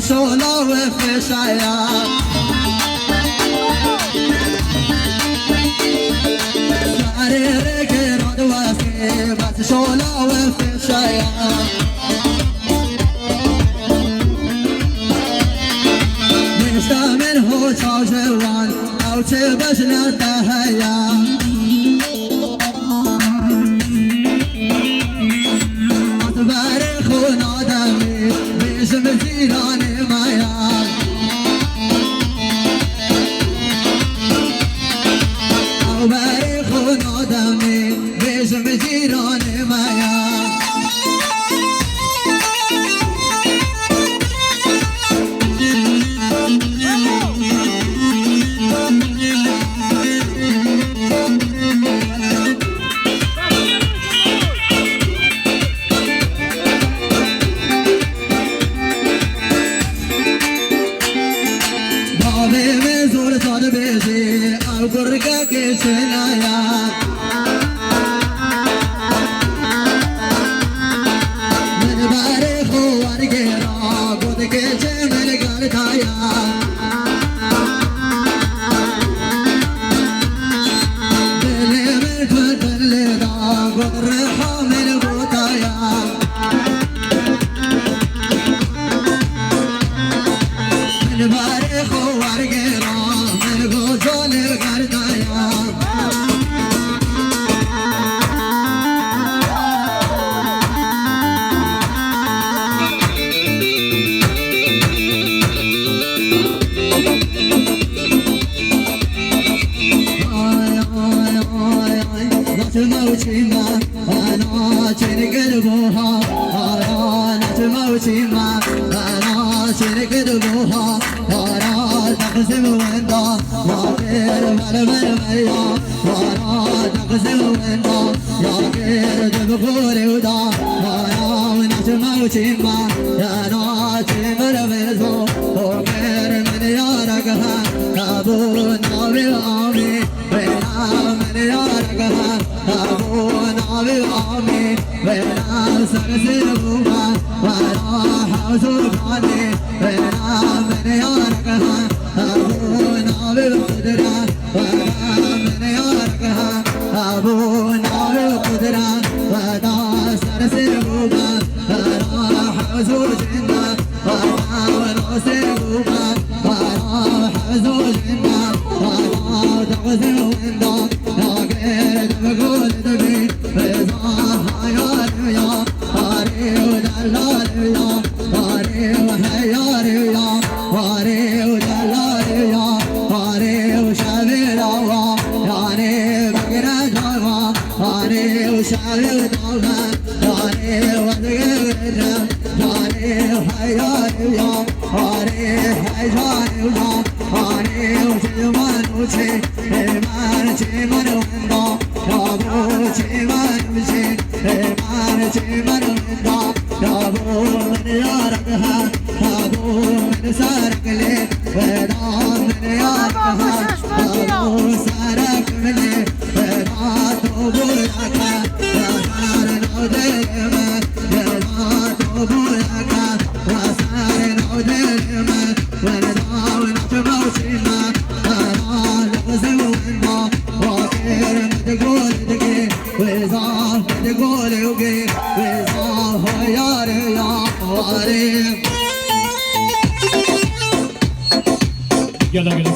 شولا وفي شايا ساريرك رد واسي بس شولا وفي شايا نشتمل هو شاوجوان أو تبشنا تهيا أتبارخونا دمي باسم جيراني مايا أتبارخونا دمي باسم جيراني مايا गुर्गा के चलाया मेरे बारे को आर के रागोद के चमल गाल खाया दिले में ठुकर ले रागोद रहा मेरे बोताया मेरे बारे को आर के मेरे को जोने موتيما أنا تنقل بوها أنا تموتيما أنا تنقل بوها أنا تقسم وندا يا غير مرمرميا أنا تقسم وندا يا غير دبغوري ودا أنا تموتيما أنا تمرمزو غير من يارقها أبو نابي آمي من يارقها أبو نابي آمي وينا سرسلوها وينا حوزوكاني وينا من يارقها أبو نابي قدرة وينا من يارقها أبو نابي قدرة وينا سرسلوها وينا حوزوكنا وينا ونوسلوها وينا حوزوكنا وينا تغزلونا بقول دبي رضا حياري يا هاري ودلالي يا هاري وحياري يا هاري ودلالي يا هاري وشابي دوا هاري بقرا دوا هاري وشابي دوا هاري ودقرا هاري وحياري يا هاري حياري يا هاري وجمان وجه إيمان جمان وندا يابو جمان وجه إيمان جمان وندا يابو من يارقها يابو من سارق لي ودا من يارقها يابو سارق لي ودا توبولك يا سار نوديما يا توبولك يا سار نوديما ودا ونتموتنا يلا